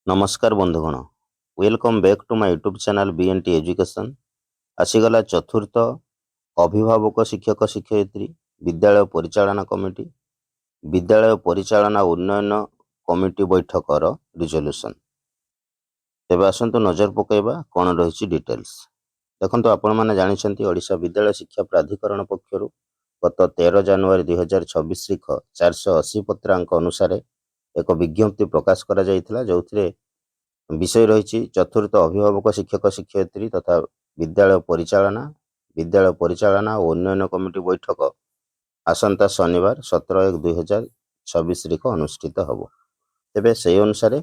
नमस्कार बंधुगण, welcome back to my YouTube channel BNT education. आसीगला चतुर्थ अभिभावक शिक्षक शिक्षयित्री विद्यालय परिचालना कमिटी विद्यालय परिचालना उन्नयन कमिटी बैठकर रिजोल्यूशन। तेबे आसंतु नजर पकाइबा कौन रही डिटेल्स। देखो आपण मैंने जानते ओडिशा विद्यालय शिक्षा प्राधिकरण पक्षर गत 13 जनवरी 2026 तारीख 480 पत्रांक अनुसार एक विज्ञप्ति प्रकाश करा जायतिला, जो विषय रही चतुर्थ अभिभावक शिक्षक शिक्षयित्री तथा विद्यालय परिचालना और उन्नयन कमिटी बैठक आसंता शनिवार 17/1/2026 तारीख अनुष्ठित हम। तेबे से अनुसार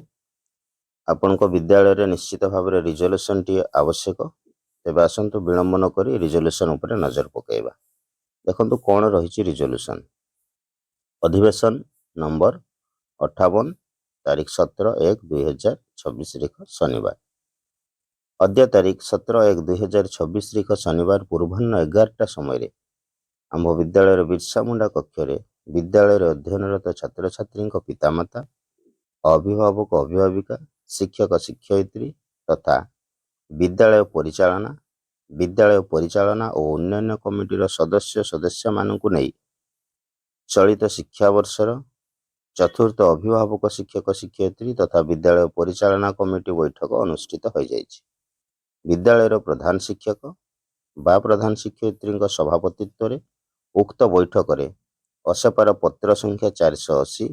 आपण विद्यालय निश्चित भाव में रिजोल्यूशन टी आवश्यक। तेबे आसंतु विलंब न करी रिजोल्यूशन उपर नजर पकाइबा। देखंतु कौन रही रिजोल्यूशन। अधिवेशन नंबर 58 तारीख 17/1/2026 तारीख शनिवार। अद्य तारीख 17/1/2026 तारीख शनिवार पूर्वाह्न 11टा समय आम विद्यालय बिरसा मुंडा कक्ष विद्यालय अध्ययनरत छात्र छात्री पितामाता, अभिभावक अभिभाविका, शिक्षक शिक्षयित्री तथा विद्यालय परिचालना और उन्नयन कमिटीर सदस्य मानू नहीं चलित शिक्षा वर्षर चतुर्थ अभिभावक शिक्षक शिक्षयित्री तथा विद्यालय परिचालना कमिटी बैठक अनुष्ठित हो जाइछि। विद्यालय प्रधान शिक्षक बा प्रधान शिक्षयित्री सभापतित्व रे उक्त बैठक रे असेपार पत्र संख्या 480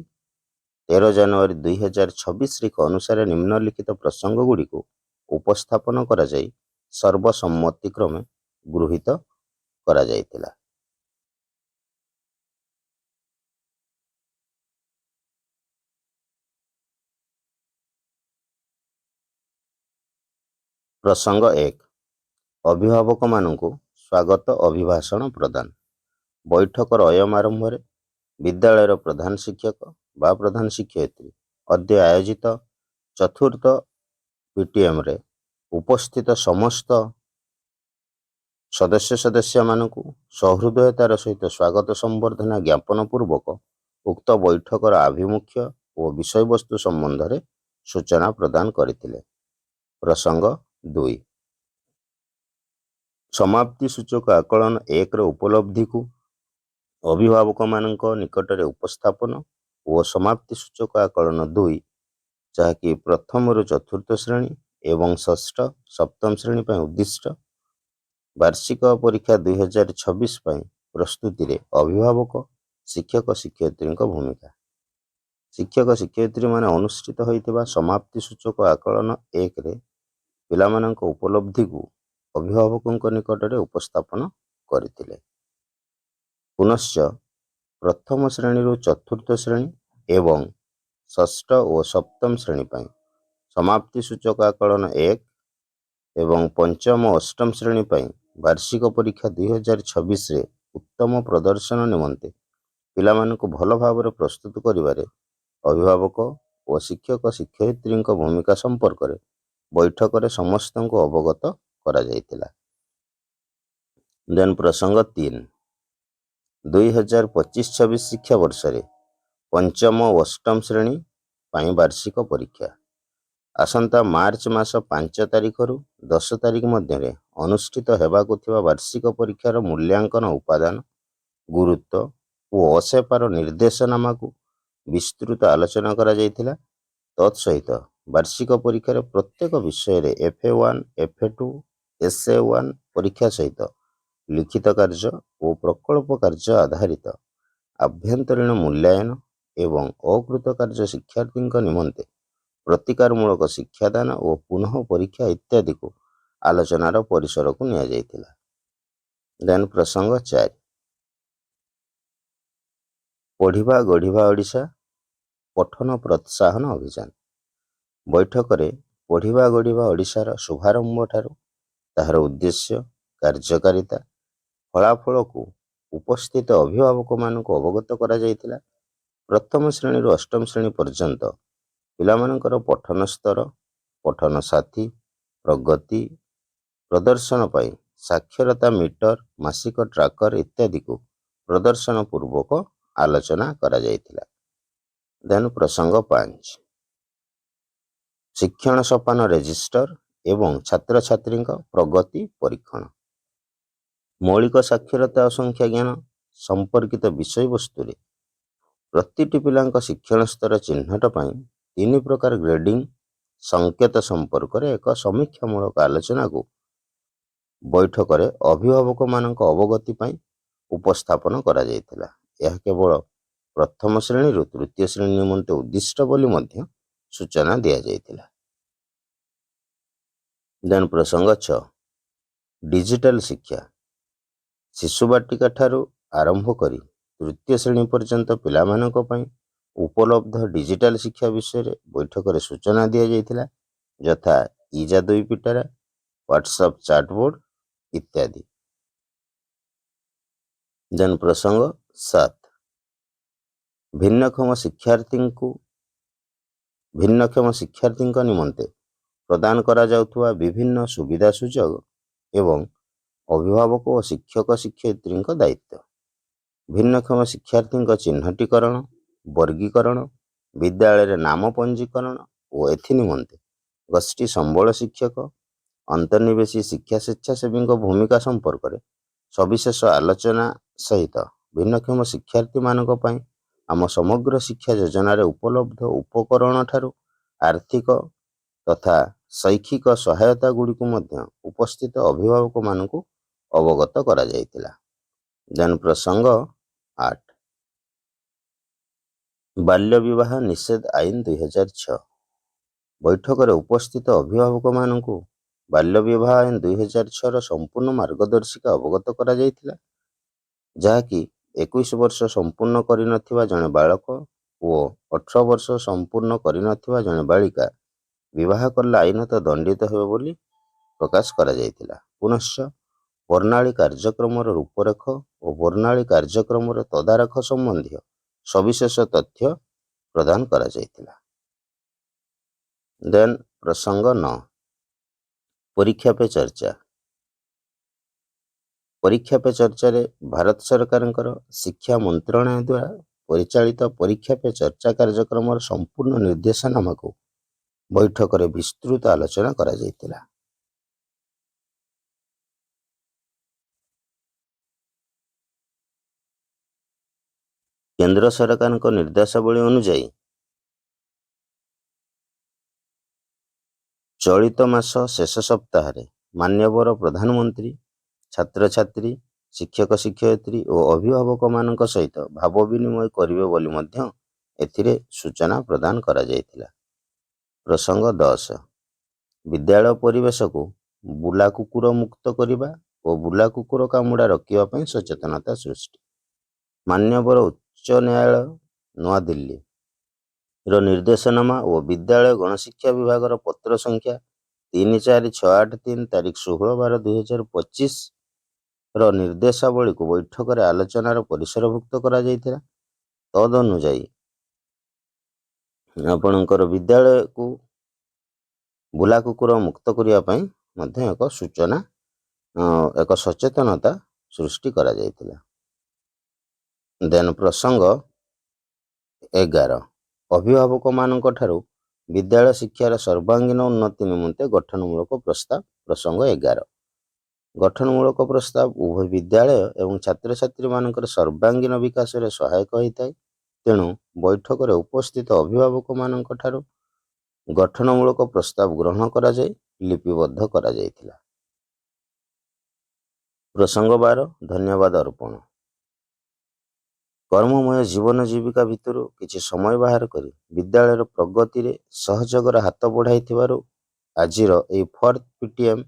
13 जनवरी 2026 तारीख अनुसार निम्नलिखित प्रसंग गुड़ी को उपस्थापन करा जाई सर्वसम्मति क्रमे गृहीत करा जायतिला। प्रसंग 1 अभिभावक मानू स्वागत अभिभाषण प्रदान। बैठकर अयम आरंभ में विद्यालय प्रधान शिक्षक बा प्रधान शिक्षयित्री अद्य आयोजित चतुर्थ पीटीएम रे उपस्थित समस्त सदस्य मानू सहृदयतार सहित स्वागत संबर्धना ज्ञापन पूर्वक उक्त बैठकर आभिमुख्य और विषय वस्तु संबंध में सूचना प्रदान करथिले। प्रसंग 2 समाप्ति सूचक आकलन 1 उपलब्धि को अभिभावक मानक निकट में उपस्थापन और समाप्ति सूचक आकलन 2 जहाँकि प्रथम रु चतुर्थ श्रेणी एवं षष्ठ सप्तम श्रेणी पर उद्दिष्ट वार्षिक परीक्षा 2026 प्रस्तुति रे अभिभावक शिक्षक शिक्षयित्री भूमिका। शिक्षक शिक्षयित्री माने अनुष्ठित होइतिबा समाप्ति सूचक आकलन 1 रे पिलामानक उपलब्धि को अभिभावक निकट में उपस्थापन करथिले। पुनश्च प्रथम श्रेणी रु चतुर्थ श्रेणी एवं षष्ठ और सप्तम श्रेणी पर समाप्ति सूचक आकलन 1 एवं पंचम और अष्टम श्रेणी पर वार्षिक परीक्षा 2026 रे उत्तम प्रदर्शन निमंते पिलामानक भल भाव में प्रस्तुत करिवारे अभिभावक और शिक्षक शिक्षयित्री भूमिका संपर्क में बैठक में समस्त को अवगत करा जायतिला। देन प्रसंग 3 2025-26 शिक्षा वर्ष रे पंचम और अष्टम श्रेणी पाई वार्षिक परीक्षा आसंता मार्च मास 5 तारीख रु 10 तारीख मध्य अनुष्ठित हेबाकु थिबा वार्षिक परीक्षार मूल्यांकन उपादान गुरुत्व और असेपार निर्देशनामा को विस्तृत आलोचना करा जायतिला। तत्सहित वार्षिक परीक्षार प्रत्येक विषय रे FA1 FA2 SA1 परीक्षा सहित लिखित कार्य और प्रकल्प कार्य आधारित आभ्यंतरीण मूल्यांकन एवं अकृत कार्य शिक्षार्थी निमंते प्रतिकारमूलक शिक्षादान और पुनः परीक्षा इत्यादि को आलोचनार परिसर को निया जायतिला। देन प्रसंग 4 पढ़िबा गढ़िबा ओडिशा पठन प्रोत्साहन अभियान। बैठक रे पढ़िबा गढ़िबा ओडिशार शुभारंभ ठारू ताहार उद्देश्य कार्यकारिता फलाफल को उपस्थित अभिभावक मानक अवगत करा जायतिला। प्रथम श्रेणी रु अष्टम श्रेणी पर्यंत पिलामानकर पठन स्तर पठन साथी प्रगति प्रदर्शन पाई साक्षरता मीटर मासिक ट्राकर इत्यादि को प्रदर्शन पूर्वक आलोचना करा जायतिला। देन प्रसंग 5 ଶିକ୍ଷଣ ସୋପାନ ରେଜିଷ୍ଟର ଏବଂ ଛାତ୍ରଛାତ୍ରୀଙ୍କ ପ୍ରଗତି ପରୀକ୍ଷଣ। ମୌଳିକ ସାକ୍ଷରତା ଓ ସଂଖ୍ୟା ଜ୍ଞାନ ସମ୍ପର୍କିତ ବିଷୟବସ୍ତୁରେ ପ୍ରତିଟି ପିଲାଙ୍କ ଶିକ୍ଷଣ ସ୍ତର ଚିହ୍ନଟ ପାଇଁ 3 ପ୍ରକାର ଗ୍ରେଡିଂ ସଂକେତ ସମ୍ପର୍କରେ ଏକ ସମୀକ୍ଷାମୂଳକ ଆଲୋଚନାକୁ ବୈଠକରେ ଅଭିଭାବକମାନଙ୍କ ଅବଗତି ପାଇଁ ଉପସ୍ଥାପନ କରାଯାଇଥିଲା। ଏହା କେବଳ ପ୍ରଥମ ଶ୍ରେଣୀରୁ ତୃତୀୟ ଶ୍ରେଣୀ ନିମନ୍ତେ ଉଦ୍ଦିଷ୍ଟ ବୋଲି ମଧ୍ୟ ସୂଚନା ଦିଆଯାଇଥିଲା। ପ୍ରସଙ୍ଗ 6 ଡିଜିଟାଲ ଶିକ୍ଷା। ଶିଶୁ ବାଟିକା ଠାରୁ ଆରମ୍ଭ କରି ତୃତୀୟ ଶ୍ରେଣୀ ପର୍ଯ୍ୟନ୍ତ ପିଲାମାନଙ୍କ ପାଇଁ ଉପଲବ୍ଧ ଡିଜିଟାଲ ଶିକ୍ଷା ବିଷୟରେ ବୈଠକରେ ସୂଚନା ଦିଆଯାଇଥିଲା, ଯଥା ଇ-ଯାଦୁଇ ପିଟାରା, ହ୍ୱାଟ୍ସଆପ୍ ଚାଟବୋର୍ଡ ଇତ୍ୟାଦି। ପ୍ରସଙ୍ଗ 7 ଭିନ୍ନକ୍ଷମ ଶିକ୍ଷାର୍ଥୀଙ୍କ ନିମନ୍ତେ ପ୍ରଦାନ କରାଯାଉଥିବା ବିଭିନ୍ନ ସୁବିଧା ସୁଯୋଗ ଏବଂ ଅଭିଭାବକ ଓ ଶିକ୍ଷକ ଶିକ୍ଷୟିତ୍ରୀଙ୍କ ଦାୟିତ୍ୱ। ଭିନ୍ନକ୍ଷମ ଶିକ୍ଷାର୍ଥୀଙ୍କ ଚିହ୍ନଟୀକରଣ, ବର୍ଗୀକରଣ, ବିଦ୍ୟାଳୟରେ ନାମ ପଞ୍ଜୀକରଣ ଓ ଏଥି ନିମନ୍ତେ ଗୋଷ୍ଠୀ ସମ୍ବଳ ଶିକ୍ଷକ, ଅନ୍ତର୍ନିବେଶୀ ଶିକ୍ଷା ସ୍ୱେଚ୍ଛାସେବୀଙ୍କ ଭୂମିକା ସମ୍ପର୍କରେ ସବିଶେଷ ଆଲୋଚନା ସହିତ ଭିନ୍ନକ୍ଷମ ଶିକ୍ଷାର୍ଥୀମାନଙ୍କ ପାଇଁ ଆମ ସମଗ୍ର ଶିକ୍ଷା ଯୋଜନାରେ ଉପଲବ୍ଧ ଉପକରଣ ଠାରୁ ଆର୍ଥିକ ତଥା ଶୈକ୍ଷିକ ସହାୟତା ଗୁଡ଼ିକୁ ମଧ୍ୟ ଉପସ୍ଥିତ ଅଭିଭାବକମାନଙ୍କୁ ଅବଗତ କରାଯାଇଥିଲା। ପ୍ରସଙ୍ଗ 8 ବାଲ୍ୟ ବିବାହ ନିଷେଧ ଆଇନ 2006। ବୈଠକରେ ଉପସ୍ଥିତ ଅଭିଭାବକମାନଙ୍କୁ ବାଲ୍ୟ ବିବାହ ଆଇନ 2006ର ସମ୍ପୂର୍ଣ୍ଣ ମାର୍ଗଦର୍ଶିକା ଅବଗତ କରାଯାଇଥିଲା, ଯାହାକି 21 ବର୍ଷ ସମ୍ପୂର୍ଣ୍ଣ କରିନଥିବା ଜଣେ ବାଳକ ଓ 18 ବର୍ଷ ସମ୍ପୂର୍ଣ୍ଣ କରିନଥିବା ଜଣେ ବାଳିକା ବିବାହ କଲେ ଆଇନତଃ ଦଣ୍ଡିତ ହେବେ ବୋଲି ପ୍ରକାଶ କରାଯାଇଥିଲା। ପୁନଶ୍ଚ ବର୍ଣ୍ଣାଳୀ କାର୍ଯ୍ୟକ୍ରମର ରୂପରେଖ ଓ ବର୍ଣ୍ଣାଳୀ କାର୍ଯ୍ୟକ୍ରମର ତଦାରଖ ସମ୍ବନ୍ଧୀୟ ସବିଶେଷ ତଥ୍ୟ ପ୍ରଦାନ କରାଯାଇଥିଲା। ପ୍ରସଙ୍ଗ 9 ପରୀକ୍ଷା ପେ ଚର୍ଚ୍ଚା। ପରୀକ୍ଷା ପେ ଚର୍ଚ୍ଚାରେ ଭାରତ ସରକାରଙ୍କର ଶିକ୍ଷା ମନ୍ତ୍ରଣାଳୟ ଦ୍ୱାରା ପରିଚାଳିତ ପରୀକ୍ଷା ପେ ଚର୍ଚ୍ଚା କାର୍ଯ୍ୟକ୍ରମର ସମ୍ପୂର୍ଣ୍ଣ ନିର୍ଦ୍ଦେଶନାମାକୁ ବୈଠକରେ ବିସ୍ତୃତ ଆଲୋଚନା କରାଯାଇଥିଲା। କେନ୍ଦ୍ର ସରକାରଙ୍କ ନିର୍ଦ୍ଦେଶାବଳୀ ଅନୁଯାୟୀ ଚଳିତ ମାସ ଶେଷ ସପ୍ତାହରେ ମାନ୍ୟବର ପ୍ରଧାନମନ୍ତ୍ରୀ ଛାତ୍ରଛାତ୍ରୀ, ଶିକ୍ଷକ ଶିକ୍ଷୟିତ୍ରୀ ଓ ଅଭିଭାବକମାନଙ୍କ ସହିତ ଭାବ ବିନିମୟ କରିବେ ବୋଲି ମଧ୍ୟ ଏଥିରେ ସୂଚନା ପ୍ରଦାନ କରାଯାଇଥିଲା। ପ୍ରସଙ୍ଗ 10 ବିଦ୍ୟାଳୟ ପରିବେଶକୁ ବୁଲା କୁକୁର ମୁକ୍ତ କରିବା ଓ ବୁଲା କୁକୁର କାମୁଡ଼ା ରୋକିବା ପାଇଁ ସଚେତନତା ସୃଷ୍ଟି। ମାନ୍ୟବର ଉଚ୍ଚ ନ୍ୟାୟାଳୟ ନୂଆଦିଲ୍ଲୀର ନିର୍ଦ୍ଦେଶନାମା ଓ ବିଦ୍ୟାଳୟ ଗଣଶିକ୍ଷା ବିଭାଗର ପତ୍ର ସଂଖ୍ୟା 34683 ତାରିଖ 16/12/2025 ର ନିର୍ଦ୍ଦେଶାବଳୀକୁ ବୈଠକରେ ଆଲୋଚନାର ପରିସରଭୁକ୍ତ କରାଯାଇଥିଲା। ତଦ୍ ଅନୁଯାୟୀ ଆପଣଙ୍କର ବିଦ୍ୟାଳୟକୁ ବୁଲା କୁକୁର ମୁକ୍ତ କରିବା ପାଇଁ ମଧ୍ୟ ଏକ ସଚେତନତା ସୃଷ୍ଟି କରାଯାଇଥିଲା। ପ୍ରସଙ୍ଗ 11 ଅଭିଭାବକମାନଙ୍କ ଠାରୁ ବିଦ୍ୟାଳୟ ଶିକ୍ଷାର ସର୍ବାଙ୍ଗୀନ ଉନ୍ନତି ନିମନ୍ତେ ଗଠନମୂଳକ ପ୍ରସ୍ତାବ। ପ୍ରସଙ୍ଗ 11 ଗଠନମୂଳକ ପ୍ରସ୍ତାବ ଉଭୟ ବିଦ୍ୟାଳୟ ଏବଂ ଛାତ୍ରଛାତ୍ରୀମାନଙ୍କର ସର୍ବାଙ୍ଗୀନ ବିକାଶରେ ସହାୟକ ହୋଇଥାଏ। ତେଣୁ ବୈଠକରେ ଉପସ୍ଥିତ ଅଭିଭାବକମାନଙ୍କ ଠାରୁ ଗଠନମୂଳକ ପ୍ରସ୍ତାବ ଗ୍ରହଣ କରାଯାଇ ଲିପିବଦ୍ଧ କରାଯାଇଥିଲା। ପ୍ରସଙ୍ଗ 12 ଧନ୍ୟବାଦ ଅର୍ପଣ। କର୍ମମୟ ଜୀବନ ଜୀବିକା ଭିତରୁ କିଛି ସମୟ ବାହାର କରି ବିଦ୍ୟାଳୟର ପ୍ରଗତିରେ ସହଯୋଗର ହାତ ବଢ଼ାଇଥିବାରୁ ଆଜିର ଏହି 4th PTM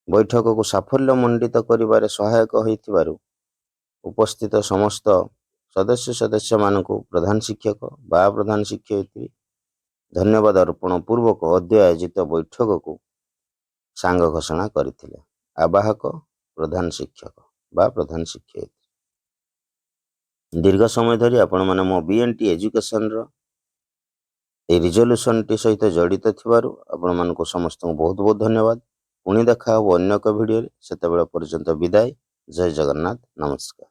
ବୈଠକକୁ ସାଫଲ୍ୟମଣ୍ଡିତ କରିବାରେ ସହାୟକ ହୋଇଥିବାରୁ ଉପସ୍ଥିତ ସମସ୍ତ ସଦସ୍ୟମାନଙ୍କୁ ପ୍ରଧାନ ଶିକ୍ଷକ ବା ପ୍ରଧାନ ଶିକ୍ଷୟିତ୍ରୀ ଧନ୍ୟବାଦ ଅର୍ପଣ ପୂର୍ବକ ଅଦ୍ୟ ଆୟୋଜିତ ବୈଠକକୁ ସାଙ୍ଗ ଘୋଷଣା କରିଥିଲେ। ଆବାହକ ପ୍ରଧାନ ଶିକ୍ଷକ ବା ପ୍ରଧାନ ଶିକ୍ଷୟିତ୍ରୀ। ଦୀର୍ଘ ସମୟ ଧରି ଆପଣମାନେ ମୋ BNT ଏଜୁକେସନର ଏହି ରିଜଲ୍ୟୁସନଟି ସହିତ ଜଡ଼ିତ ଥିବାରୁ ଆପଣମାନଙ୍କୁ ସମସ୍ତଙ୍କୁ ବହୁତ ବହୁତ ଧନ୍ୟବାଦ। ପୁଣି ଦେଖା ହେବ ଅନ୍ୟ ଏକ ଭିଡ଼ିଓରେ। ସେତେବେଳେ ପର୍ଯ୍ୟନ୍ତ ବିଦାୟ। ଜୟ ଜଗନ୍ନାଥ। ନମସ୍କାର।